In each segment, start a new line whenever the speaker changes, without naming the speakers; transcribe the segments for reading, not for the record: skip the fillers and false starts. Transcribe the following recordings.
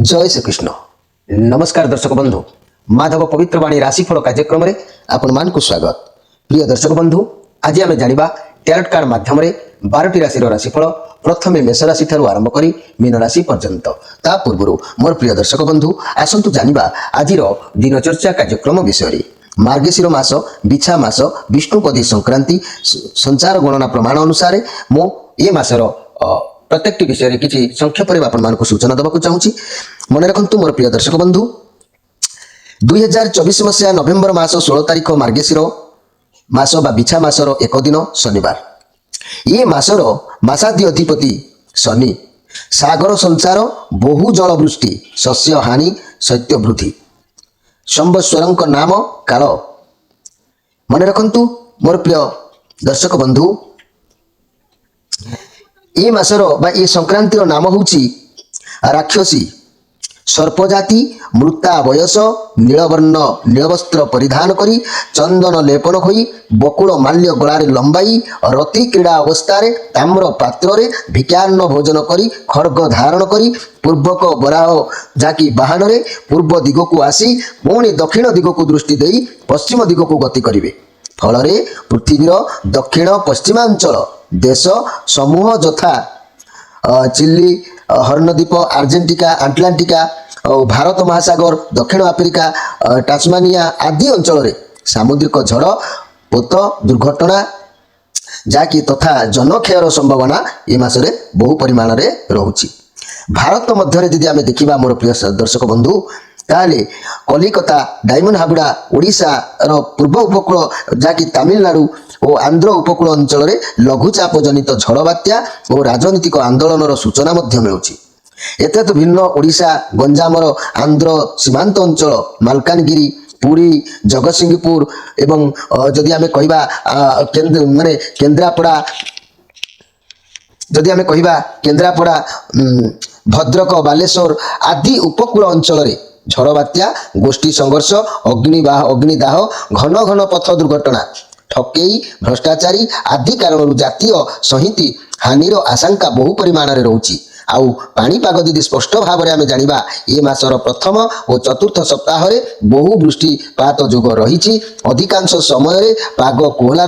जय श्रीकृष्ण नमस्कार दर्शक बंधु माधव पवित्र वाणी राशिफल कार्यक्रम में आपण मान स्वागत। प्रिय दर्शक बंधु आज आम जाना टैरोट कार्ड माध्यम 12टी राशि राशिफल प्रथम मेष राशि ठार आरंभ कर मीन राशि पर्यंत ता पूर्व मोर प्रिय दर्शक बंधु आसतु जाना आज दिनचर्चा कार्यक्रम विषय मार्गशीर मास बिछा मास विष्णुपदी संक्रांति संचार गणना प्रमाण अनुसार मो ये मासर प्रत्येक विषय किसी संक्षेप में सूचना देवाक चाहूँगी। मन रखु मोर प्रिय दर्शक बंधु 2024 मसीहा नवेम्बर मास 16 तारिख मार्गशीर मास बा बिछा मासर एक दिन शनिवार ये मासर मासादि अधिपति शनि सागर संचार बहु जलवृष्टि शस्य हानि शैत्य वृद्धि संवत्सर नाम काल। मन रखु मोर प्रिय दर्शक बंधु ये मासर बा ये संक्रांतिर नाम होची राक्षसी सर्पजाति मृता वयस नीलवर्ण नीलवस्त्र परिधान करी चंदन लेपन होई बकुल माल्य गलारे लंबाई रति क्रीड़ा अवस्था ताम्र पात्र भिक्षान्न भोजन करी खड्ग धारण करी पूर्वक बराह जाकी बाहन पूर्व दिग को आसी पुणी दक्षिण दिग को दृष्टि देई पश्चिम दिग को गति करिवे। फल पृथ्वीर दक्षिण पश्चिमांचल देश समूह यथा चिली हर्णद्वीप आर्जेंटिका आटलांटिका भारत महासागर दक्षिण आफ्रिका टास्मानिया आदि अंचल सामुद्रिक झड़ पोत दुर्घटना जाकि तथा जनक्षयर संभावना ये मासरे बहु परिमाण रे रहुछि। भारत मध्य यदि आम देखा मोर प्रिय दर्शक बंधु ताले कलिकता डायमंड हाबुड़ा ओडिशा रो पूर्व उपकूल जाकि तमिलनाडु और आंध्र उपकूल अंचल लघुचाप जनित झड़ बात्या और राजनीतिक आंदोलन सूचना मिलूची। एत तो भिन्न ओडिशा गंजामर आंध्र सीमांत अंचल मालकानगिरी पुरी जगतसिंहपुर एवं जदि आम कह माने केन्द्रापड़ा जदि आम कह केन्द्रापड़ा भद्रक बालेश्वर आदि उपकूल अंचल झड़ बात्या गोष्ठी संघर्ष अग्निदाह घन घन पथ दुर्घटना ठकेई भ्रष्टाचारी आदि कारण जातीय संहिति हानिर आशंका बहु परिमाण रे रहुची। आउ पाणीपाग यदि स्पष्ट भाव में आम जाना ये मासर प्रथम और चतुर्थ सप्ताह बहु वृष्टिपात जोग रही अधिकांश समय पाग कोहला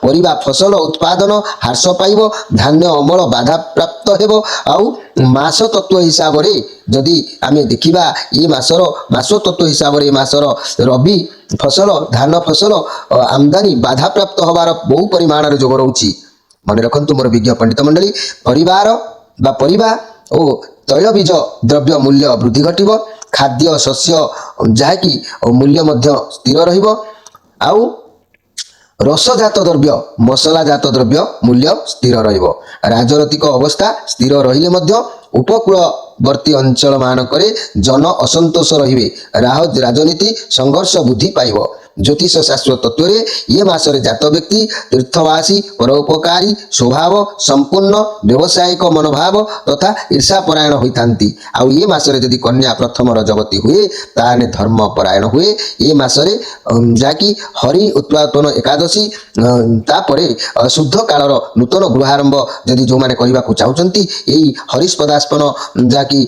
परिबा फसल उत्पादन ह्रास पाइब धान्य अमल बाधा प्राप्त हेबो। आउ मास तत्व हिसाब से जदि आम देखा ये मासर मास तत्व हिसाब से मासर रबी फसल धान फसल आमदानी बाधा प्राप्त होबार बहु परिमाण जोग रही। मन रखु मोर विज्ञ पंडित मंडली परिवार बा परिबा ओ तैलबीज द्रव्य मूल्य वृद्धि घटिब खाद्य शस्य जहाँकि मूल्य मध्य स्थिर रहिब। आउ रसजात द्रव्य मसलाजात द्रव्य मूल्य स्थिर रहिब। राजनैतिक अवस्था स्थिर रहिले मध्य उपकूलवर्ती अंचल मानकरे जन असंतोष रहिबे राजनीति संघर्ष वृद्धि पाइब। ज्योतिष शास्त्र तत्व ये मासरे जात व्यक्ति तीर्थवासी परोपकारी स्वभाव संपूर्ण व्यावसायिक मनोभाव तथा ईर्षापरायण होती। आउ ये मासरे यदि कन्या प्रथम रजवती हुए ताने धर्म परायण हुए। ये मासरे जाकि हरि उत्पादन एकादशी तापरे शुद्ध कालर नूतन गृहारंभ यदि जो मैंने करने को चाहते यही हरिस्पदास्पन जाकि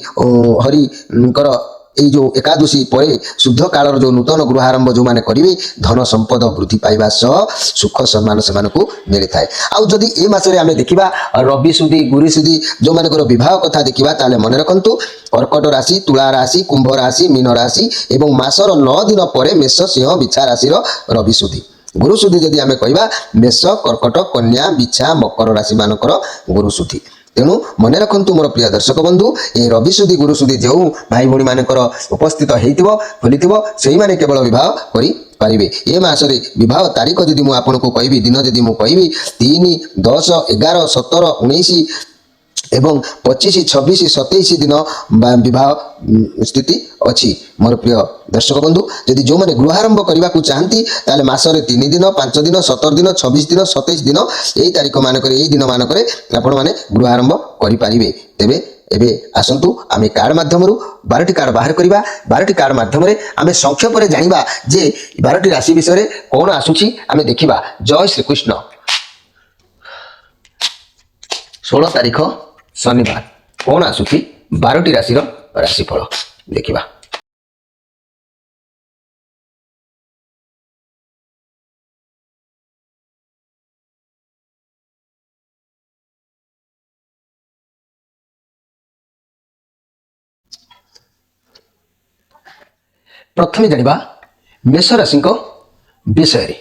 हरिकर ये जो एकादशी पर शुद्ध कालर जो नूतन गृहारंभ जो मैंने करेंगे धन संपद वृद्धि पाइबा सह सुख सम्मान से मिली थाए। आउ जदि ए मासरे आम देखा रवि सुधी गुरी सुधी जो मानकर विवाह कथा देखा ताले मन रखु कर्कट राशि तुला राशि कुंभ राशि मीन राशि एवं मासर 9 दिन पर मेष सिंह बिछा राशि रवि सुधी गुरु सुधी जदि आम कह मेष कर्कट कन्या बिछा मकर राशि मानकर गुरु सुधी। तेणु मन रखु मोर प्रिय दर्शक बंधु ये रवि सुधी गुरु सुधी जो भाई भौणी मानकर उपस्थित होलिथिबो सेही माने केवल विवाह करि पारिबे। ये मासरे विवाह तारीख जदि मु आपनको कहबी दिन जदि मु कहबी 3, 10, 11, 17, 19 एवं 25, 26, 27 दिन विवाह स्थिति अच्छी। मोर प्रिय दर्शक बंधु यदि जो मैंने गृहारंभ करने को चाहती ताले मासरे 3 दिन 5 दिन 17 दिन 26 दिन 27 दिन यही तारीख मानक दिन मानक आपण मैंने गृहारंभ करें। तेबे एबे आसंतु आम कार्ड माध्यम 12टी कार्ड बाहर करवा 12टी कार्ड माध्यम आम संक्षेप में जाना जे 12टी राशि विषय कौन आसूची आम देखा। जय श्रीकृष्ण। 16 तारीख शनिवार कौन आसूची 12टी राशि ରାଶିଫଳ ଦେଖିବା। प्रथमे जानिबा मेष राशि विषय।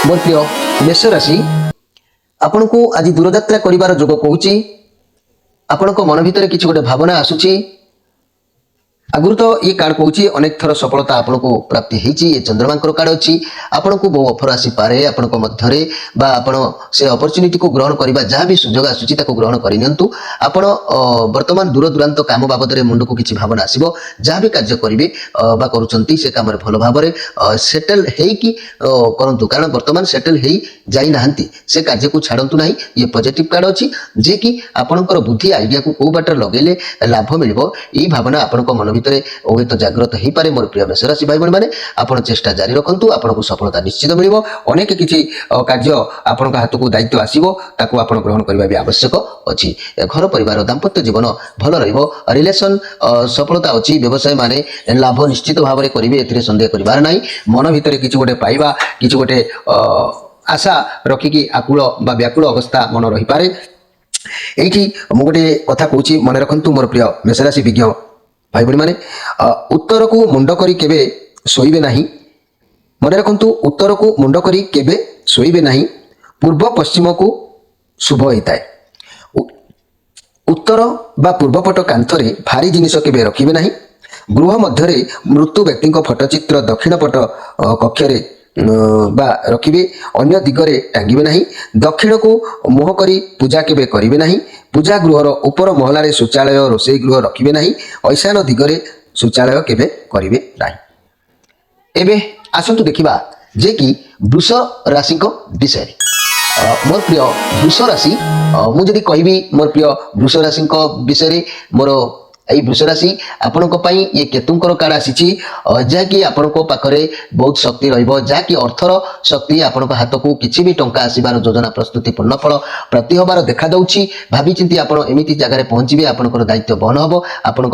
मोर प्रिय मेष राशि आपण को आज दूरयात्रा करिवार जोग कहूची। आपण को मन भितर किछि गोटे भावना आसुची। आगुर तो ये कार्ड कहूँ अनेक थर सफलता आपन को प्राप्ति होती। ये चंद्रमांकर कार्ड अच्छी आपन को बहु अफर आसी पारे आपण को मध्यरे बा आपण से अपॉर्चुनिटी को ग्रहण करबा जहाँ भी सुजोग आसुची ताको ग्रहण करिनियंतु। आपण वर्तमान दूर दूरांत काम बाबद मुंड को किछि भावना आसीबो। जहाँ भी कार्य करिवे बा करूचंती से काम रे भल भाबरे सेटल हेकी करंतु, कारण वर्तमान सेटल हेई जाई नाहंती से कार्य को छाड़ंतु नाही। ये पॉजिटिव कार्ड अच्छी जे कि आपनकर बुद्धि आइडिया को को बाटर लगेले लाभ मिलिबो। ई भावना आपन को मन भितरे ओए तो जागृत हो पारे। मोर प्रिय मेष राशि भाई बहन माने आपण चेष्टा जारी रखंतु, आपनको सफलता निश्चित मिलिबो। अनेक किछि कार्य आपनका हाथ को दायित्व आसीबो ताको आपण ग्रहण करबा भी आवश्यक अछि। घर परिवार दाम्पत्य जीवन भल रहिबो। रिलेशन सफलता अछि। व्यवसाय माने लाभ निश्चित भाव में करिवे, एथिरे संदेह करिवार नाही। मन भितरे किछि गोटे पाइबा किछि गोटे आशा रखिकी आकुल बा व्याकुल अवस्था मन रही पारे। एठी मु गोटे कथा कहूची मन रखंतु मोर प्रिय मेष राशि विज्ञ भाई बहन माने उत्तर को मुंड करी केबे सोइबे नाही। मन रखंतु उत्तर को मुंड करी केबे सोइबे नाही। पूर्व पश्चिम को शुभ होइताय। उत्तर बा पूर्वपट कांथरे भारी जिनिस केबे रखिबे नाही। गृह मध्यरे मृत्यु व्यक्ति फटचित्र दक्षिण पट कक्षरे बा रखिबे। अन्य दिगरे टांगिबे नाही। दक्षिण को मुह करी पूजा केबे करिबे नाही। पूजा गृहर ऊपर महलारे शौचालय रोषेई गृह रखिबे नाही। ऐशान दिगरे शौचालय केबे करिबे नाही। एबे आसंतु देखिबा जे कि वृष राशि विषय। मोर प्रिय वृष राशि मु जदि कहबी मोर प्रिय वृष राशि विषय मोर এই वृष राशि आपण ये केतुंकर कार्ड आसी जहाँकि आपण पाखरे बहुत शक्ति रहिबो, जहाँकि अर्थर शक्ति आपण हाथ को किसी भी टंका आसबार योजना प्रस्तुति पूर्ण फल प्राप्ति होबार देखा दउछि। भाभी चिंती आपण एमिति जगह पहुंचबे, आपनकर दायित्व बहन हबो। आपण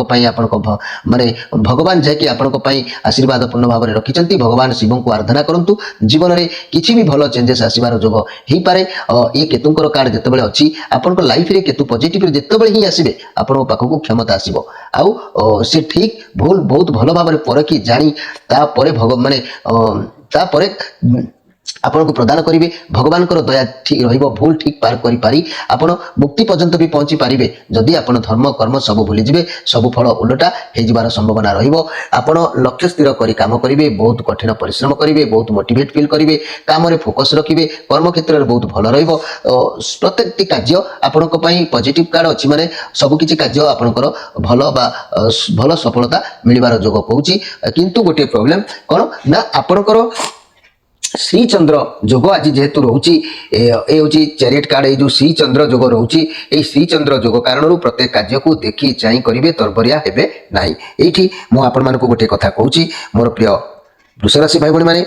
माने भगवान जहाँकि आपण आशीर्वाद पूर्ण भाव में रखिचंती। भगवान शिव को आराधना करंतु, जीवन में किसी भी भल चेंजेस आसबार जोग हो पारे। ये केतुंकर कार्ड जितेबाला अच्छी आपण लाइफ रे केतु पॉजिटिव जितेबाला ही आसबे आपण पाखक क्षमता आसबो। आउ से ठीक भूल बहुत भल भाव में परखी जानी तापर माने तापर आपण को प्रदान करिवे। भगवान को दया ठीक रहिबो। भूल ठीक पार करि पारी आपण मुक्ति पर्यंत भी पहुंची पारिबे। जदि आपण धर्म कर्म सब भूली जिवे, सब फल उलटा हे जिबार संभावना रहिबो। आपण लक्ष्य स्थिर करी काम करिवे, बहुत कठिन परिश्रम करिवे, बहुत मोटिवेट फील करिवे, काम रे फोकस रखिवे, कर्म क्षेत्र रे बहुत भल रहिबो। प्रत्येकटी कार्य आपण को पई पॉजिटिव कार्ड अछि माने सब किछि कार्य आपणकर भल बा भल सफलता मिलिबार जोग कहूची। किंतु गोटे प्रॉब्लम कोन ना आपणकर श्री चंद्र जोग आज जेहेतु रोची ए चैरियट कार्ड ये जो श्री चंद्र जोग रोची ए श्री चंद्र जोग कारण प्रत्येक कार्य को देखी चाहि करिवे, तरबरिया हेबे नाही। एठी मु आपण मानको गोटे कथा कहूची मोर प्रिय वृष राशि भाई बहन माने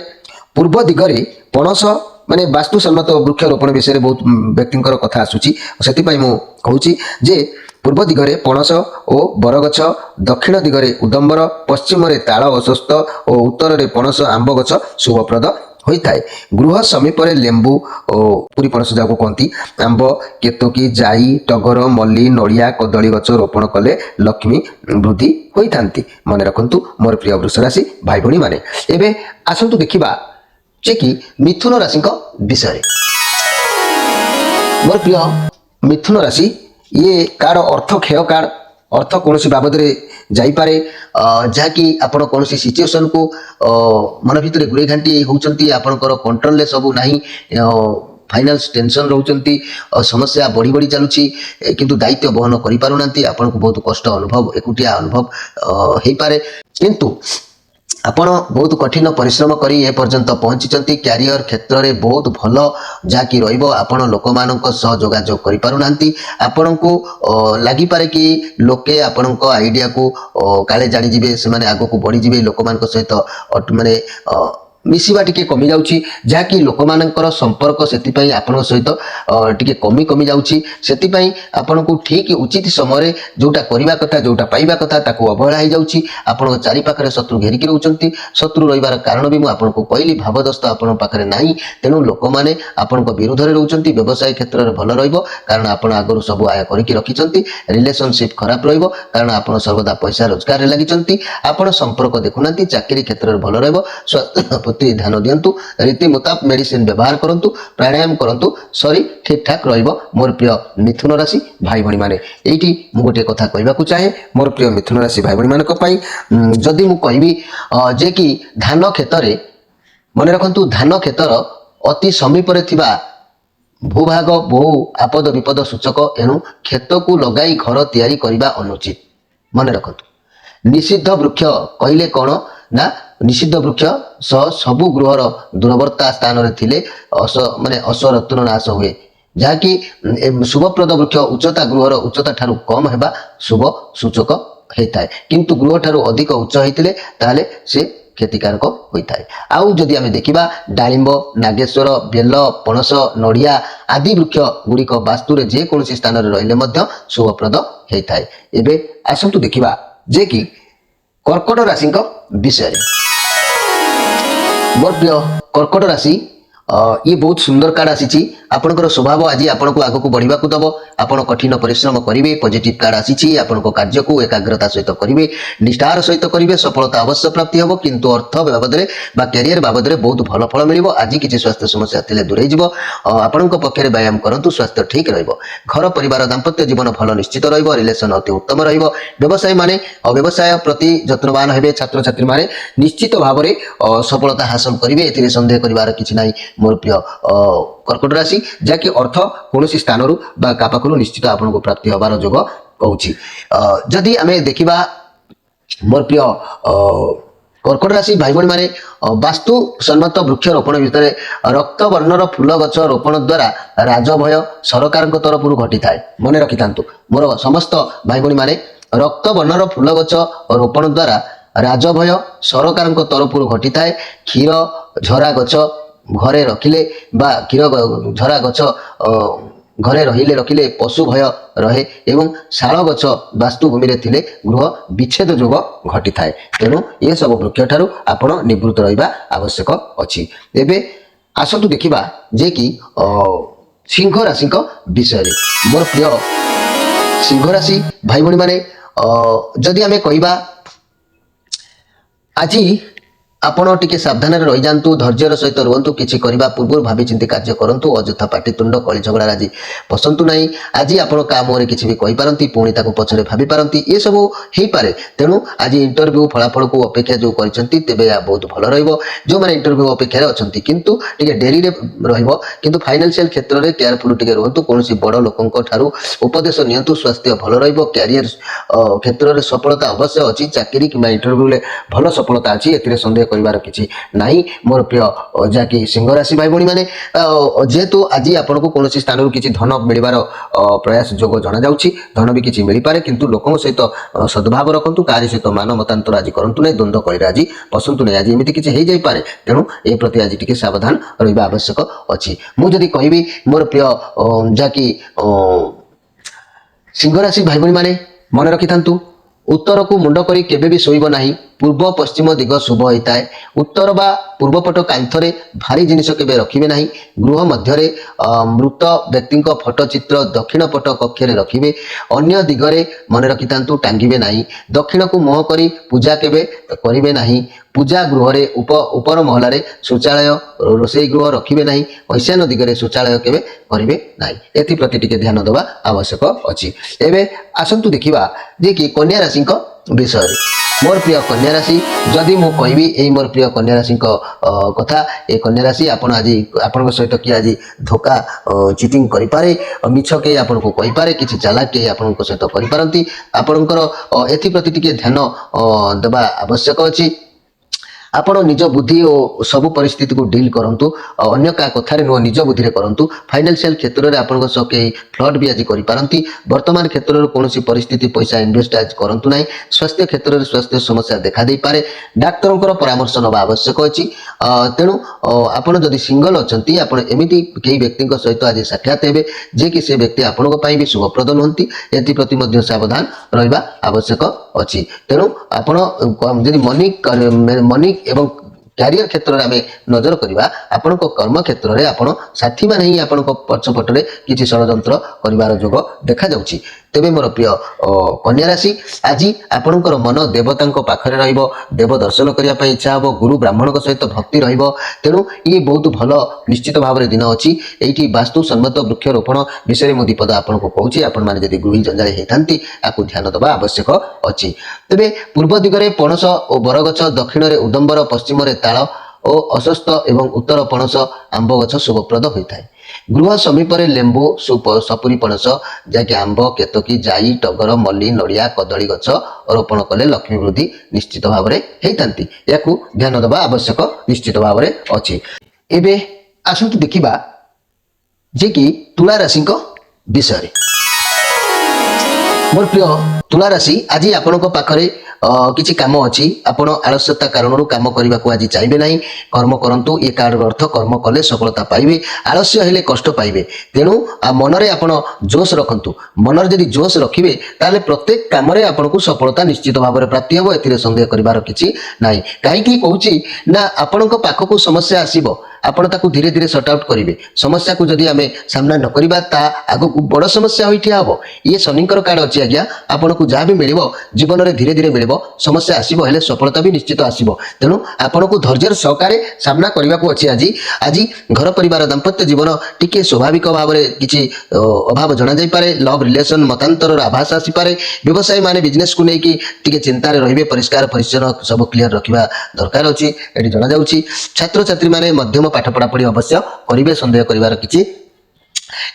पूर्व दिगरे पणस माने वास्तुसम्मत वृक्षरोपण विषय बहुत व्यक्तिंकर कथा आसुची। सेति पई मु कहूची जे पूर्व दिगरे पणस ओ बरगछ, दक्षिण दिगरे उदंबर, पश्चिम रे ताଳ अश्वस्थ और उत्तर रे पणस आंब गछ शुभप्रद होता है। गृह समीप लेंबू पुरी पणस जाको कहती। आंब, केतकी, जाई, टगर, मल्ली, नड़िया, कदली गछ रोपण कले लक्ष्मी वृद्धि होता। मन रखंतु मोर प्रिय वृष राशि भाई भणी माने। एबे आसंतु देखिबा जे कि मिथुन राशि विषय। मोर प्रिय मिथुन राशि ये कार्ड अर्थ क्षय कार्ड। अर्थ कौन बाबद जाइपे जहाँकि आपण कौन सिचुएशन को मन भितर गुरे घाटी होती आपणकर कंट्रोल सब नहीं। फाइनान्स टेंशन रोचंती, समस्या बढ़ी बढ़ी चलुची किंतु दायित्व बहन करि पारुनांती। आपन को बहुत कष्ट अनुभव एकुटिया अनुभव हो पारे। किंतु आपण बहुत कठिन परिश्रम करी ए पर्यंत पहुंची। क्यारियर क्षेत्र में बहुत भल जहाँकि रहिबो। आपण लोक मानक सह जोगाजोग करि पारुनांती। आपण को लागि पारे कि लोके आपण को आइडिया को काले जानि जिवे, से माने आगो को बढ़ी जिवे, लोक मानक सहित माने ମିଶିବା ଟିକେ କମି ଯାଉଛି, ଯାହାକି ଲୋକମାନଙ୍କର ସମ୍ପର୍କ ସେଥିପାଇଁ ଆପଣଙ୍କ ସହିତ ଟିକେ କମି ଯାଉଛି। ସେଥିପାଇଁ ଆପଣଙ୍କୁ ଠିକ୍ ଉଚିତ ସମୟରେ ଯୋଉଟା କରିବା କଥା, ଯୋଉଟା ପାଇବା କଥା ତାକୁ ଅବହେଳା ହେଇଯାଉଛି। ଆପଣଙ୍କ ଚାରିପାଖରେ ଶତ୍ରୁ ଘେରିକି ରହୁଛନ୍ତି। ଶତ୍ରୁ ରହିବାର କାରଣ ବି ମୁଁ ଆପଣଙ୍କୁ କହିଲି, ଭାବଦସ୍ତ ଆପଣଙ୍କ ପାଖରେ ନାହିଁ, ତେଣୁ ଲୋକମାନେ ଆପଣଙ୍କ ବିରୁଦ୍ଧରେ ରହୁଛନ୍ତି। ବ୍ୟବସାୟ କ୍ଷେତ୍ରରେ ଭଲ ରହିବ, କାରଣ ଆପଣ ଆଗରୁ ସବୁ ଆୟ କରିକି ରଖିଛନ୍ତି। ରିଲେସନସିପ୍ ଖରାପ ରହିବ, କାରଣ ଆପଣ ସର୍ବଦା ପଇସା ରୋଜଗାରରେ ଲାଗିଛନ୍ତି। ଆପଣ ସମ୍ପର୍କ ଦେଖୁନାହାନ୍ତି। ଚାକିରି କ୍ଷେତ୍ରରେ ଭଲ ରହିବ। ସ୍ୱାସ୍ଥ୍ୟ ପ୍ରତି ଧ୍ୟାନ ଦିଅନ୍ତୁ। ରୀତି ମୁତାବକ ମେଡିସିନ ବ୍ୟବହାର କରନ୍ତୁ, ପ୍ରାଣାୟାମ କରନ୍ତୁ, ଶରୀର ଠିକ୍ ଠାକ୍ ରହିବ। ମୋର ପ୍ରିୟ ମିଥୁନ ରାଶି ଭାଇ ଭଉଣୀମାନେ, ଏଇଠି ମୁଁ ଗୋଟିଏ କଥା କହିବାକୁ ଚାହେଁ ମୋର ପ୍ରିୟ ମିଥୁନ ରାଶି ଭାଇ ଭଉଣୀମାନଙ୍କ ପାଇଁ। ଯଦି ମୁଁ କହିବି ଯେ କି ଧାନ କ୍ଷେତରେ, ମନେ ରଖନ୍ତୁ ଧାନ କ୍ଷେତର ଅତି ସମୀପରେ ଥିବା ଭୂଭାଗ ବହୁ ଆପଦ ବିପଦ ସୂଚକ, ଏଣୁ କ୍ଷେତକୁ ଲଗାଇ ଘର ତିଆରି କରିବା ଅନୁଚିତ। ମନେ ରଖନ୍ତୁ, ନିଷିଦ୍ଧ ବୃକ୍ଷ କହିଲେ କ'ଣ ନା, ନିଷିଦ୍ଧ ବୃକ୍ଷ ସହ ସବୁ ଗୃହର ଦୂରବର୍ତ୍ତା ସ୍ଥାନରେ ଥିଲେ ଅସରତ୍ନ ନାଶ ହୁଏ, ଯାହାକି ଶୁଭପ୍ରଦ ବୃକ୍ଷ ଉଚ୍ଚତା ଗୃହର ଉଚ୍ଚତା ଠାରୁ କମ୍ ହେବା ଶୁଭ ସୂଚକ ହେଇଥାଏ, କିନ୍ତୁ ଗୃହ ଠାରୁ ଅଧିକ ଉଚ୍ଚ ହେଇଥିଲେ ତାହେଲେ ସେ କ୍ଷତିକାରକ ହୋଇଥାଏ। ଆଉ ଯଦି ଆମେ ଦେଖିବା ଡାଳିମ୍ବ, ନାଗେଶ୍ୱର, ବେଲ, ପଣସ, ନଡ଼ିଆ ଆଦି ବୃକ୍ଷ ଗୁଡ଼ିକ ବାସ୍ତୁରେ ଯେକୌଣସି ସ୍ଥାନରେ ରହିଲେ ମଧ୍ୟ ଶୁଭପ୍ରଦ ହେଇଥାଏ। ଏବେ ଆସନ୍ତୁ ଦେଖିବା ଯେ କି କର୍କଟ ରାଶିଙ୍କ ବିଷୟରେ। ମୋର ପ୍ରିୟ କର୍କଟ ରାଶି, ये बहुत सुंदर कार्ड आसी। आपणकर स्वभाव आज आपको आगक बढ़ा दब। आपण कठिन परिश्रम करेंगे। पॉजिटिव कार्ड आसी। आपण कार्य को एकाग्रता सहित करेंगे, निष्ठार सहित करेंगे, सफलता अवश्य प्राप्ति हम, किंतु अर्थ बाबद कैरियर बाबद बहुत भल फल मिल। आज किसी स्वास्थ्य समस्या थे दूरे आपण पक्षे व्यायाम करूँ, स्वास्थ्य ठीक घर परिवार दाम्पत्य जीवन भल निश्चित रिलेसन अति उत्तम व्यवसाय माने व्यवसाय प्रति जत्नवान हे। छात्र छात्री माने निश्चित भाव में सफलता हासिल करेंगे, ए सन्देह कर किसी ना। मोर प्रिय कर्कट राशि, जहाँकि अर्थ कौन स्थान पाखु निश्चित आपको प्राप्ति हबार जोग कहूँ। जदि आम देखा मोर प्रिय कर्कट राशि भाई भाई माने वास्तु सम्मत वृक्ष रोपण भितर रक्त वर्णर फूल गछ रोपण द्वारा राजभय सरकार तरफ घटी थाए। मन रखि था मोर समस्त भाई भाई माने रक्त वर्णर फूल गछ रोपण द्वारा राजभय सरकार तरफ घटी थाए। क्षीर झरा गछ घरे रखिले बा क्षीर झरा गछ घरे रखिले पशु भय रहे एवं शाल गछ वास्तुभूमि रे थिले गृह विच्छेद जोग घटी थाए। तेणु ये सब वृक्ष ठारू आपण निवृत्त रहिबा आवश्यक अछि। एबे आसतु देखिबा जे कि सिंह राशि विषय। मोर प्रिय सिंह राशि भाई भणी माने जदि आमे कहिबा आज आपण टिके सावधान रही जातु, धैर्यर सहित रुहतु, किसी करने पूर्व भावी चिंती कार्य करूँ। अଯଥା पाटितुंड कली झगड़ा आज पसंद ना। आज आप मुहर किसी भी कहींपारती, पुणी पछरे भावी पारती, ये सब हो पारे। तेणु आज इंटरव्यू फलाफल को अपेक्षा जो करते बहुत भल जो मैंने इंटरव्यू अपेक्षा अच्छा किंतु टिके डेरी किंतु फाइनेंशियल क्षेत्र में केयरफुल टिके रुहतु। कौन बड़ लोकों ठारू उपदेश नियंतु, स्वास्थ्य भल कैरियर क्षेत्र में सफलता अवश्य अच्छी। चाकरी कि इंटरव्यू भल सफलता अच्छी, ए सन्देह कर किसी नहीं। मोर प्रिय जहाँकि सिंह राशि भाई भाई माने जेहेतु आज आपको कौन स्थान किसी धन मिलवार प्रयास जोग जना जाउछि। धन भी किसी मिल पारे, किंतु लोकों सहित सद्भाव रखु, कारी सहित मान मतांतर आज करूँ ना, द्वंद्व कले आज पसंद ना। आज एमती किसी हो जाए, तेणु ए प्रति आज टी सावधान रहा आवश्यक अच्छी। मुझे कहबी मोर प्रिय जहाँकि सिंह राशि भाई भाई माने मन रखि था, उत्तर को मुंड करी केबे भी शोइब नाही। पूर्व पश्चिम दिग शुभ होता है। उत्तर बा पूर्वपट कांथरे भारी जिनिस केबे रखिबे नाही। गृह मध्यरे मृत व्यक्ति फोटो चित्र दक्षिण पट कक्षे रखिबे। अन्य दिगरे मन रखि थांतु टांगिबे नाही। दक्षिण को मुह करी पूजा केबे करिबे नाही। पूजा गृह रे ऊपर महलारे शौचालय रोषेई गृह रखिबे नाही। ईशान्य दिगरे शौचालय केबे करिबे नाही। एथि प्रति टिके ध्यान देवा आवश्यक अछि। एबे आसंतु देखिबा जे कि कन्या राशि विषय। मोर प्रिय कन्या राशि, जदि मु कहबी ए मोर प्रिय कन्या राशि कथा, ए कन्या राशि आपण आज आपण सहित कि आज धोखा चिटिंग करि पारे, मिछ के आपण को कहि पारे, किछि चालाक के आपण को सहित करि पारंती। आपणकर एथि प्रति टिके ध्यान देबा आवश्यक अछि। ଆପଣ ନିଜ ବୁଦ୍ଧି ଓ ସବୁ ପରିସ୍ଥିତିକୁ ଡିଲ୍ କରନ୍ତୁ ଅନ୍ୟ କାହା କଥାରେ ନୁହଁ ନିଜ ବୁଦ୍ଧିରେ କରନ୍ତୁ ଫାଇନାନ୍ସିଆଲ କ୍ଷେତ୍ରରେ ଆପଣଙ୍କ ସହ କେହି ଫ୍ଲଡ୍ ବି ଆଜି କରିପାରନ୍ତି ବର୍ତ୍ତମାନ କ୍ଷେତ୍ରରେ କୌଣସି ପରିସ୍ଥିତି ପଇସା ଇନଭେଷ୍ଟ ଆଜି କରନ୍ତୁ ନାହିଁ ସ୍ୱାସ୍ଥ୍ୟ କ୍ଷେତ୍ରରେ ସ୍ୱାସ୍ଥ୍ୟ ସମସ୍ୟା ଦେଖା ଦେଇପାରେ ଡାକ୍ତରଙ୍କର ପରାମର୍ଶ ନେବା ଆବଶ୍ୟକ ଅଛି ତେଣୁ ଆପଣ ଯଦି ସିଙ୍ଗଲ ଅଛନ୍ତି ଆପଣ ଏମିତି କେହି ବ୍ୟକ୍ତିଙ୍କ ସହିତ ଆଜି ସାକ୍ଷାତ ହେବେ ଯେ କି ସେ ବ୍ୟକ୍ତି ଆପଣଙ୍କ ପାଇଁ ବି ଶୁଭପ୍ରଦ ନୁହନ୍ତି ଏଥିପ୍ରତି ମଧ୍ୟ ସାବଧାନ ରହିବା ଆବଶ୍ୟକ ଅଛି ତେଣୁ ଆପଣ ଯଦି ମନି ଏବଂ କ୍ୟାରିୟର କ୍ଷେତ୍ରରେ ଆମେ ନଜର କରିବା ଆପଣଙ୍କ କର୍ମ କ୍ଷେତ୍ରରେ ଆପଣ ସାଥୀମାନେ ହିଁ ଆପଣଙ୍କ ପଛପଟରେ କିଛି ଷଡ଼ଯନ୍ତ୍ର କରିବାର ଯୋଗ ଦେଖାଯାଉଛି ତେବେ ମୋର ପ୍ରିୟ କନ୍ୟା ରାଶି ଆଜି ଆପଣଙ୍କର ମନ ଦେବତାଙ୍କ ପାଖରେ ରହିବ ଦେବ ଦର୍ଶନ କରିବା ପାଇଁ ଇଚ୍ଛା ହେବ ଗୁରୁ ବ୍ରାହ୍ମଣଙ୍କ ସହିତ ଭକ୍ତି ରହିବ ତେଣୁ ଇଏ ବହୁତ ଭଲ ନିଶ୍ଚିତ ଭାବରେ ଦିନ ଅଛି ଏଇଠି ବାସ୍ତୁ ସମ୍ମତ ବୃକ୍ଷରୋପଣ ବିଷୟରେ ମୁଁ ଦୀପଦ ଆପଣଙ୍କୁ କହୁଛି ଆପଣମାନେ ଯଦି ଗୃହୀ ଜଞ୍ଜାଳି ହେଇଥାନ୍ତି ଆକୁ ଧ୍ୟାନ ଦେବା ଆବଶ୍ୟକ ଅଛି ତେବେ ପୂର୍ବ ଦିଗରେ ପଣସ ଓ ବରଗଛ ଦକ୍ଷିଣରେ ଉଦମ୍ବର ପଶ୍ଚିମରେ ତାଳ ଓ ଅଶ୍ୱସ୍ଥ ଏବଂ ଉତ୍ତର ପଣସ ଆମ୍ବ ଗଛ ଶୁଭପ୍ରଦ ହୋଇଥାଏ ଗୃହ ସମୀପରେ ଲେମ୍ବୁ ସପୁରୀ ପଣସ ଯାହାକି ଆମ୍ବ କେତକୀ ଜାଇ ଟଗର ମଲ୍ଲି ନଡ଼ିଆ କଦଳୀ ଗଛ ରୋପଣ କଲେ ଲକ୍ଷ୍ମୀ ବୃଦ୍ଧି ନିଶ୍ଚିତ ଭାବରେ ହେଇଥାନ୍ତି ଏହାକୁ ଧ୍ୟାନ ଦେବା ଆବଶ୍ୟକ ନିଶ୍ଚିତ ଭାବରେ ଅଛି ଏବେ ଆସନ୍ତୁ ଦେଖିବା ଯେ କି ତୁଳା ରାଶିଙ୍କ ବିଷୟରେ ମୋର ପ୍ରିୟ ତୁଳା ରାଶି ଆଜି ଆପଣଙ୍କ ପାଖରେ କିଛି କାମ ଅଛି ଆପଣ ଆଳସ୍ୟତା କାରଣରୁ କାମ କରିବାକୁ ଆଜି ଚାହିଁବେ ନାହିଁ କର୍ମ କରନ୍ତୁ ଏ କାର୍ଡର ଅର୍ଥ କର୍ମ କଲେ ସଫଳତା ପାଇବେ ଆଳସ୍ୟ ହେଲେ କଷ୍ଟ ପାଇବେ ତେଣୁ ମନରେ ଆପଣ ଜୋଶ ରଖନ୍ତୁ ମନରେ ଯଦି ଜୋଶ ରଖିବେ ତାହେଲେ ପ୍ରତ୍ୟେକ କାମରେ ଆପଣଙ୍କୁ ସଫଳତା ନିଶ୍ଚିତ ଭାବରେ ପ୍ରାପ୍ତି ହେବ ଏଥିରେ ସନ୍ଦେହ କରିବାର କିଛି ନାହିଁ କାହିଁକି କହୁଛି ନା ଆପଣଙ୍କ ପାଖକୁ ସମସ୍ୟା ଆସିବ ଆପଣ ତାକୁ ଧୀରେ ଧୀରେ ସର୍ଟ ଆଉଟ୍ କରିବେ ସମସ୍ୟାକୁ ଯଦି ଆମେ ସାମ୍ନା ନ କରିବା ତା ଆଗକୁ ବଡ଼ ସମସ୍ୟା ହୋଇ ଠିଆ ହେବ ଇଏ ଶନିଙ୍କର କାର୍ଡ ଅଛି ଆଜ୍ଞା ଆପଣଙ୍କୁ ଯାହା ବି ମିଳିବ ଜୀବନରେ ଧୀରେ ଧୀରେ ମିଳିବ ସମସ୍ୟା ଆସିବ ହେଲେ ସଫଳତା ବି ନିଶ୍ଚିତ ଆସିବ ତେଣୁ ଆପଣଙ୍କୁ ଧୈର୍ଯ୍ୟର ସହକାରେ ସାମ୍ନା କରିବାକୁ ଅଛି ଆଜି ଘର ପରିବାର ଦାମ୍ପତ୍ୟ ଜୀବନ ଟିକେ ସ୍ୱାଭାବିକ ଭାବରେ କିଛି ଅଭାବ ଜଣାଯାଇପାରେ ଲଭ୍ ରିଲେସନ ମତାନ୍ତରର ଆଭାସ ଆସିପାରେ ବ୍ୟବସାୟୀ ମାନେ ବିଜନେସକୁ ନେଇକି ଟିକେ ଚିନ୍ତାରେ ରହିବେ ପରିଷ୍କାର ପରିଚ୍ଛନ୍ନ ସବୁ କ୍ଲିୟର ରଖିବା ଦରକାର ଅଛି ଏଠି ଜଣାଯାଉଛି ଛାତ୍ରଛାତ୍ରୀମାନେ ମଧ୍ୟମ ପାଠ ପଢ଼ାପଢ଼ି ଅବଶ୍ୟ କରିବେ ସନ୍ଦେହ କରିବାର କିଛି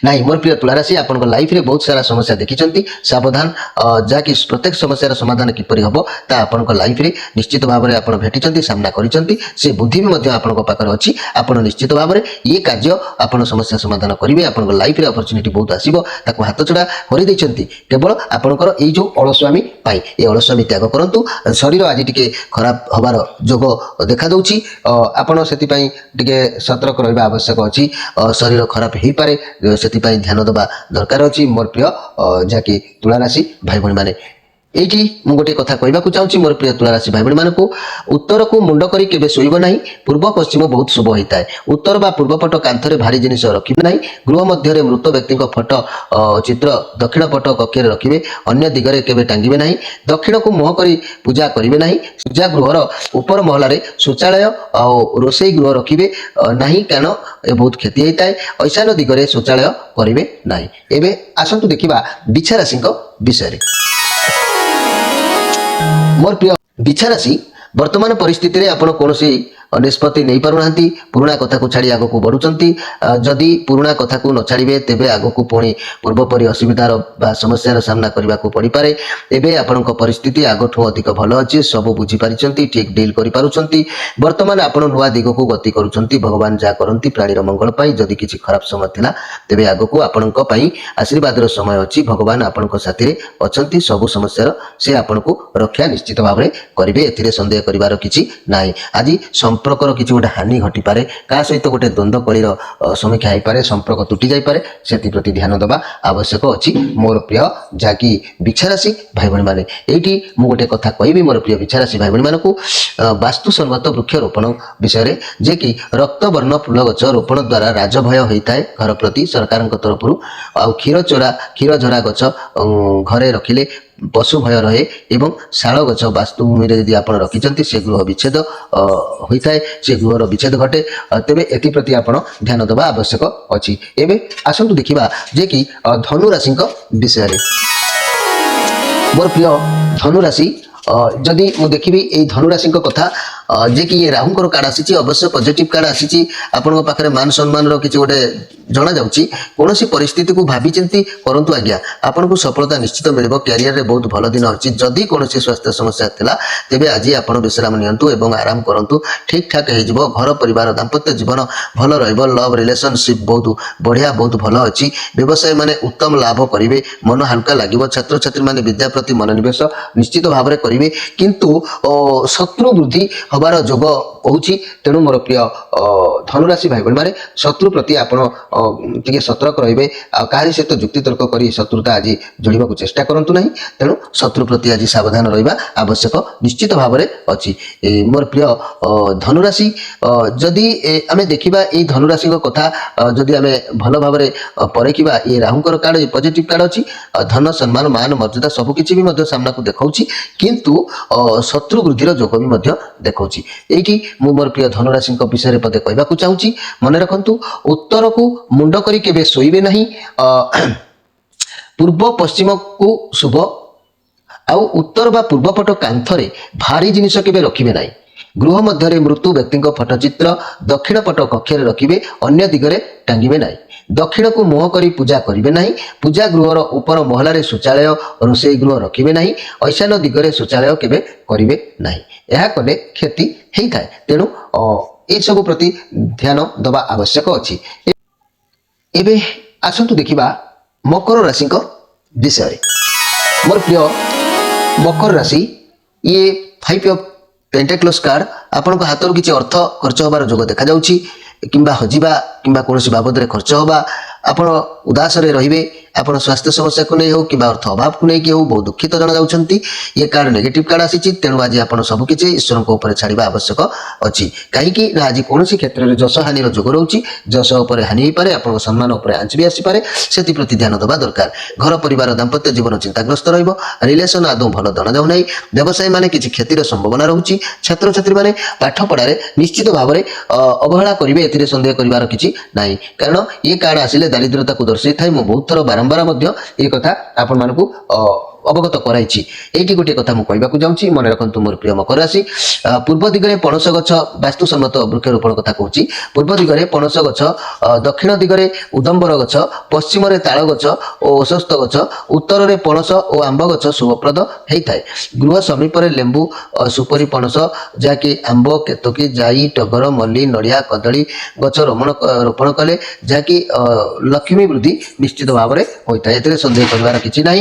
ନାହିଁ ମୋର ପ୍ରିୟ ତୁଳା ରାଶି ଆପଣଙ୍କ ଲାଇଫରେ ବହୁତ ସାରା ସମସ୍ୟା ଦେଖିଛନ୍ତି ସାବଧାନ ଯାହାକି ପ୍ରତ୍ୟେକ ସମସ୍ୟାର ସମାଧାନ କିପରି ହେବ ତା ଆପଣଙ୍କ ଲାଇଫରେ ନିଶ୍ଚିତ ଭାବରେ ଆପଣ ଭେଟିଛନ୍ତି ସାମ୍ନା କରିଛନ୍ତି ସେ ବୁଦ୍ଧି ବି ମଧ୍ୟ ଆପଣଙ୍କ ପାଖରେ ଅଛି ଆପଣ ନିଶ୍ଚିତ ଭାବରେ ଇଏ କାର୍ଯ୍ୟ ଆପଣ ସମସ୍ୟା ସମାଧାନ କରିବେ ଆପଣଙ୍କ ଲାଇଫରେ ଅପରଚ୍ୟୁନିଟି ବହୁତ ଆସିବ ତାକୁ ହାତଛଡ଼ା କରିଦେଇଛନ୍ତି କେବଳ ଆପଣଙ୍କର ଏଇ ଯେଉଁ ଅଳସ୍ୱାମୀ ପାଇଁ ଏ ଅଳସ୍ୱାମୀ ତ୍ୟାଗ କରନ୍ତୁ ଶରୀର ଆଜି ଟିକେ ଖରାପ ହେବାର ଯୋଗ ଦେଖାଦେଉଛି ଆପଣ ସେଥିପାଇଁ ଟିକେ ସତର୍କ ରହିବା ଆବଶ୍ୟକ ଅଛି ଶରୀର ଖରାପ ହେଇପାରେ ସେଥିପାଇଁ ଧ୍ୟାନ ଦେବା ଦରକାର ଅଛି ମୋର ପ୍ରିୟ ଯାହାକି ତୁଳା ରାଶି ଭାଇ ଭଉଣୀମାନେ এইটি ମୁଁ ଗୋଟିଏ କଥା କହିବାକୁ ଚାହୁଁଛି ମୋର ପ୍ରିୟ ତୁଳା ରାଶି ଭାଇ ଭଉଣୀମାନଙ୍କୁ ଉତ୍ତରକୁ ମୁଣ୍ଡ କରି କେବେ ଶୋଇବ ନାହିଁ ପୂର୍ବ ପଶ୍ଚିମ ବହୁତ ଶୁଭ ହୋଇଥାଏ ଉତ୍ତର ବା ପୂର୍ବପଟ କାନ୍ଥରେ ଭାରୀ ଜିନିଷ ରଖିବେ ନାହିଁ ଗୃହ ମଧ୍ୟରେ ମୃତ ବ୍ୟକ୍ତିଙ୍କ ଫଟୋ ଚିତ୍ର ଦକ୍ଷିଣ ପଟ କକ୍ଷରେ ରଖିବେ ଅନ୍ୟ ଦିଗରେ କେବେ ଟାଙ୍ଗିବେ ନାହିଁ ଦକ୍ଷିଣକୁ ମୁହଁ କରି ପୂଜା କରିବେ ନାହିଁ ପୂଜା ଗୃହର ଉପର ମହଲାରେ ଶୌଚାଳୟ ଆଉ ରୋଷେଇ ଗୃହ ରଖିବେ ନାହିଁ କାରଣ ଏ ବହୁତ କ୍ଷତି ହେଇଥାଏ ଐଶାନ ଦିଗରେ ଶୌଚାଳୟ କରିବେ ନାହିଁ ଏବେ ଆସନ୍ତୁ ଦେଖିବା ବିଛା ରାଶିଙ୍କ ବିଷୟରେ मोर प्रिय बिछा राशि वर्तमान परिस्थिति रे आपण कोनोसी निष्पत्ति नहीं पारुनाहांती पुराणा कथा को छाड़ी आगो को बढ़ुचंती जदि पुराणा कथा को न छाड़िबे तेबे आगो को पुणी पूर्वपरि असुविधार बा समस्यार सामना करबा को पड़ी पारे एबे आपनक परिस्थिति आगोठू अधिक भल अछि सब बुझी पारिचंती ठीक डील करि पारुचंती वर्तमान आपण नुवा दिग को गति करूचंती भगवान जा करंती प्राणीर मंगल पाई जदि किछि खराब समय थिला तेबे आगो को आपनक पाई आशीर्वादर समय अछि भगवान आपनक साथी रे अछंती सब समस्यार से आपनको रक्षा निश्चित भाव में करेंगे एथिरे संदेह करिवार किछि नाही आज संपर्कर किसी गोटे हानि घटी पारे का सहित गोटे द्वंद्व कलिर समीक्षा हो पारे संपर्क तुटी जाई पारे सेति प्रति ध्यान देवा आवश्यक अछि मोर प्रिय जाकी बिछा राशि भाई भणी माने एठी मु गोटे कथा कहबी मोर प्रिय बिछा राशि भाई भणी मानकु वास्तु सम्मत वृक्ष रोपण विषय रे जे कि रक्त वर्ण फूल गछ रोपण द्वारा राजभय होता है घर प्रति सरकार तरफ आ क्षीर झरा गछ घरे रखिले पशु भय रहे एवं शाल गछ वास्तुभूमि यदि आप रखिंट से गृह विच्छेद होता है से गृहर विच्छेद घटे तेरे एप्रति आप ध्यान देवा आवश्यक अच्छी एवं आसतु देखा जे कि धनु राशि विषय मोर प्रिय धनु राशि जदि मुझे देखी धनु राशि कथा जे कि ये राहुंकर कार्ड आसी अवश्य पॉजिटिव कार्ड आसी आपन पाखे मान सम्मान रो किछि गोटे जना जाउची कोनोसी परिस्थिति को भाबी चिंती करंतु आज्ञा आपन को सफलता निश्चित मिलिबो कैरियर रे बहुत भलो दिन अछि जदी कोनोसी स्वास्थ्य समस्या थिला तेबे आज आपन विश्राम नियंतु एवं आराम करंतु ठीक ठाक हे जिवो घर परिवार दाम्पत्य जीवन भलो रहइबो लव रिलेशनशिप बहुत बढ़िया बहुत भलो अछि व्यवसाय माने उत्तम लाभ करिवे मन हल्का लागिबो छात्र छात्री माने विद्या प्रति मनोनिवेश निश्चित भाव में करिवे किंतु शत्रु वृद्धि हबार जोग कहूची तेणु मोर प्रिय धनुराशि भाई बहन माने शत्रु प्रति आपण टिके सतर्क रहिबे काहे सहित जुक्ति तर्क करी शत्रुता आज जोड़िबा को चेष्टा करंतु नहीं तेणु शत्रु प्रति आज सावधान रहिबा आवश्यक निश्चित भाव में अछि मोर प्रिय धनुराशि जदि आमे देखिबा ए धनुराशि को कथा जदि आमे भलो भाव में परखिबा ए राहुंकर कार्ड पॉजिटिव कार्ड अछि धन सम्मान मान मर्यादा सब किछि भी मध्य सामना को देखाउछि किंतु शत्रु वृद्धिर जोग भी मध्य देखाउछि एठी मु मोर प्रिय धनुराशि विषय में पदे कहबाकू चाहूछि मन रखंतु उत्तर को मुंड करी केबे सोइबे नहीं पूर्व पश्चिम को शुभ आउ उत्तर बा पूर्व पट कांथरे भारी जिनिस केबे रखिबे नहीं गृह मध्य मृत्यु व्यक्ति फटचित्र दक्षिण पट कक्ष रखिबे अन्य दिगरे टांगिबे नहीं दक्षिण को मुह करी पूजा करिबे नहीं पूजा गृहर ऊपर महला रे शौचालय रोषेई गृह रखिबे नहीं ऐशान दिगरे शौचालय केबे करिबे नहीं यह कले क्षति हेई थाए तेणु ए सब प्रति ध्यान दबा आवश्यक अछि एबे आसंतु देखिबा मकर राशि को विषय मोर प्रिय मकर राशि ये 5 ऑफ पेंटाक्लस कार्ड आपन को हाथ किछि अर्थ खर्च होबार जोग देखा जाउछि किंबा हजिबा किंबा कोनोसी बाबद रे खर्च होबा आपण उदास रे रहिबे आपण स्वास्थ्य समस्या को नहीं हो कि अर्थ अभाव को नहीं कि हो बहुत दुखित जना जाउछंती ये कार्ड नेगेटिव कार्ड आसी तेणु आज आपण सब किछि ईश्वर को ऊपर छाड़िबा आवश्यक अछि काहे कि आज कोनोसी क्षेत्र रे जस हानि रो जोग रहउछि जस ऊपर हानि ही पारे आपण सम्मान ऊपर आंच भी आसी पारे सेति प्रति ध्यान दबा दरकार घर परिवार दाम्पत्य जीवन चिंताग्रस्त रहइबो रिलेशन आदौ भलो दना जाउ नै व्यवसाय माने किछि क्षतिर संभावना रहउछि छात्र छात्री माने पाठ पढारे निश्चित भाव में अवहेला करिवे एथिरे संदेह करिवार किछि नाही कारण ये कार्ड आसिले दारिद्रता को दर्शाई थाए मु बहुत थर बारंबार मध्य ये कथा आपण मानकु अवगत कराई एटी गोटे कथा मुझे कहवाक जाऊँगी मन रखु मोर प्रिय मकर राशि पूर्व दिगरे पणस गछ वास्तुसम्मत वृक्षरोपण कथा कहूँ पूर्व दिगरे पणस गछ दक्षिण दिगरे उदम्बर गछ पश्चिम ताल गछ और ओशस्थ गछ उत्तर में पणस और आंब गछ शुभप्रद होता है गृह समीप लेंबू सुपरी पणस जहाँकि आंब केतकी जाई टगर मल्ली नड़िया कदली गछ रोपण कले जहाँकि लक्ष्मी वृद्धि निश्चित भाव में होता है सन्देह कर किसी ना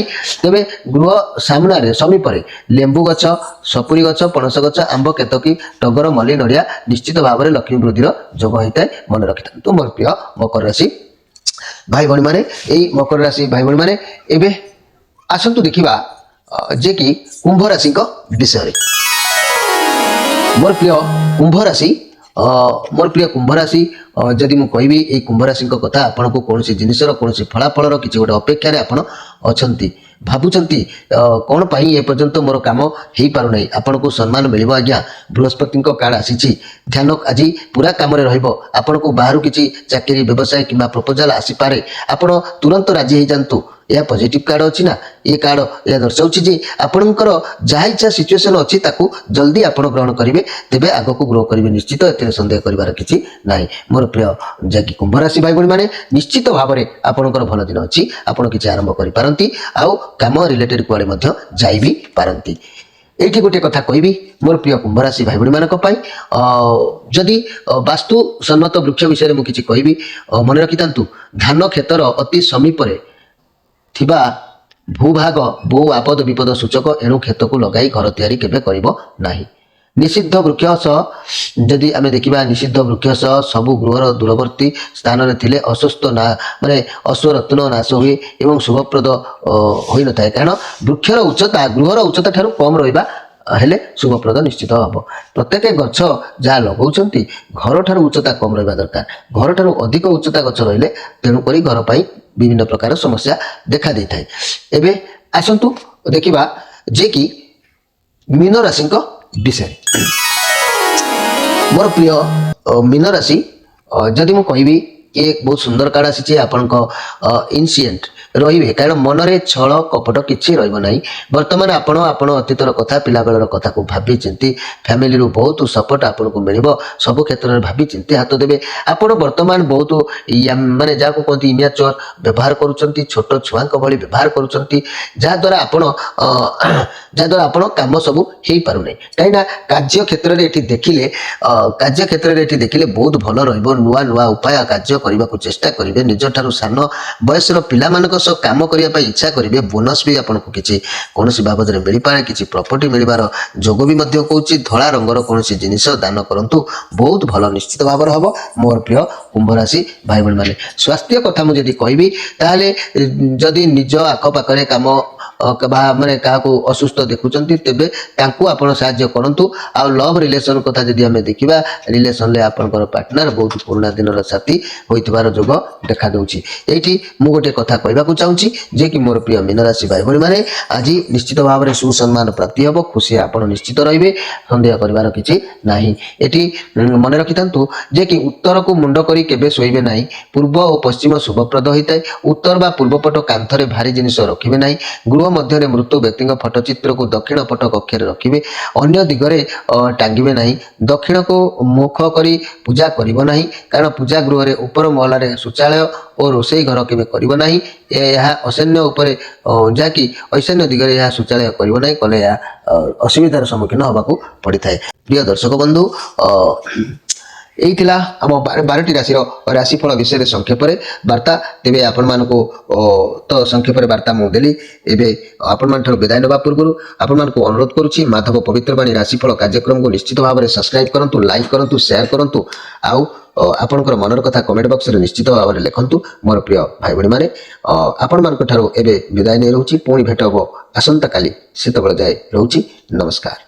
तेरे गृह सामने समीप लेंबू गछ सपुरी गछ पणस गछ आंब केतकी टगर मल्ली नड़िया निश्चित भाव में लक्ष्मी वृद्धि जोग होता है मन रखि था मोर प्रिय मकर राशि भाई भाई माने यही मकर राशि भाई भाई माने एबे आसंतु देखिबा जे कि कुंभ राशि को विषय मोर प्रिय कुंभ राशि मोर प्रिय कुंभ राशि जदि मु कहबी ए कुंभ राशि कथा आपन को कौन जिनसर कौन फलाफल किसी गोटे अपेक्षा आपन अछंती भावुंट कौन पाई ए पर्यंत मोर काम हो पार नहीं आपन को सम्मान मिल आज्ञा बृहस्पति कार्ड आसी ध्यान आज पूरा कम आपन को बाहर किसी चाकरी व्यवसाय कि प्रपोजाल आसीपे आपड़ तुरंत राजी हो जातु यह पॉजिटिव कार्ड अच्छी ना ये कार्ड यह दर्शाऊँ जे आपणकर जहाँ इच्छा सिचुएसन अच्छी ताकू जल्दी आप ग्रहण करेंगे तेज आग को ग्रो करेंगे निश्चित ए सन्देह कर किसी ना मोर प्रिय जहाँकि कुंभ राशि भाई भाई मैंने निश्चित भाव में आपणकर भल दिन अच्छी आपड़ किसी आरंभ करपारती आउ काम रिलेटेड कुआड़े जाई भी पारती एठी गोटे कथा कहबी मोर प्रिय कुंभ राशि भाई भाई मानक जदि वास्तु सम्मत वृक्ष विषय में किसी कहबी मन रखि था धान क्षेत्र अति समीप थिबा भूभाग बहु आपद विपद सूचक एणु क्षेत्र को लगाई घर तैयारी केबे करिबो नाही निषिद्ध वृक्ष जदि आमे देखिबा निषिद्ध वृक्ष सबु गृहर दूरवर्ती स्थान रे थिले अस्वस्थ ना माने अश्वरत्न नाश हुए एवं शुभप्रद होई न थाए कारण वृक्षर उच्चता गृहर उच्चता ठारू कम रहिबा हेले शुभप्रद निश्चित हम प्रत्येक गछ जहाँ लगाउछंती घर ठारू उच्चता कम रहिबा दरकार घर ठारू अधिक उच्चता गछ रहिले तेणु करी घर पई विभिन्न प्रकार समस्या देखा देता है एबे आसंतु देखिबा जे कि मीन राशि को विषय मोर प्रिय मीन राशि जदि मु कहबी एक बहुत सुंदर कार्ड आसी आपण इनसिएंट रही कारण मन में छल कपट किसी रही बर्तमान आपण अतीतर कथा पिला बेलर कथा को भावी चिंती फैमिली बहुत सपोर्ट आपन को मिल सब क्षेत्र में भावी चिंती हाथ देवे आपण बर्तमान बहुत माने जहाँ कहते इमेचर व्यवहार करुँच छोट छुआ भली व्यवहार करुँच जहाद्वारा आपण कम सब हो पार ना कहीं कार्य क्षेत्र में देखिले कार्य क्षेत्र में देखिले बहुत भल नुआ नुआ उपाय कार्य करने को चेष्टा करेंगे निज ठारू सान बयसर पिला काम करने इच्छा करेंगे बोनस भी आपको किसी कौन बाबद में मिल पाए किसी प्रॉपर्टी मिलबार जोग भी कहूँ धला रंगर कौन जिनिस दान करूँ बहुत भल निश्चित भाव हम मोर प्रिय कुंभ राशि भाई भाई मैंने स्वास्थ्य कथा मुझे कहबी ताले जदि निज आखपाखे काम माने क्या असुस्थ देखुंट तेबे आपण साहाय्य करंतु आ लव रिलेशन कथा जदि आम देखा रिलेशन ले आपनकर पार्टनर बहुत पुराना दिन साथी होइतबार जोग देखा दूची एठी मु गोटे कथा कहबाकू चाहूँगी जे कि मोर प्रिय मीन राशि भाई भाई माने आज निश्चित भाव में सुसम्मान प्राप्ति हम खुशी आपण निश्चित रहिबे संदेह करिवार किछि नाही एठी मन रखिथांतु जे कि उत्तर को मुंड करी केबे सोइबे नाही पूर्व और पश्चिम शुभप्रद होइताय उत्तर बा पूर्व पट कांथरे भारी जिनिस रखिबे नाही गृह मध्य मृत्यु व्यक्ति फटोचित्र को दक्षिण पट कक्ष रखिए अन्य दिगरे टांगे ना दक्षिण को मुख करी पूजा करिबो नाही कारण पूजा गृह रे ऊपर महल शौचालय और रोषे घर के करिबो नाही यह असैन्य उपर जाकि ऐशान्य दिगरे यह शौचालय करिबो नाही कले असुविधार सम्मुखीन होबाकू पड़ी थाए। प्रिय दर्शक बंधु यही आम 12टी राशि राशिफल विषय संक्षेप वार्ता तेरे आपण मानक तो संक्षेप वार्ता मुझे एवं आपण मान विदाय ना पूर्व आपण मान अनुरोध करुच्ची माधव पवित्रवाणी राशिफल कार्यक्रम को निश्चित भाव में सब्सक्राइब करूँ लाइक करूँ शेयर करूँ आउ आपणकर मनर कथा कमेंट बॉक्स रे निश्चित भाव में लिखंतु मोर प्रिय भाई भाई माने आपण मान विदाय नहीं रोची पुणी भेट हम आसंता काली से जाए रोची नमस्कार।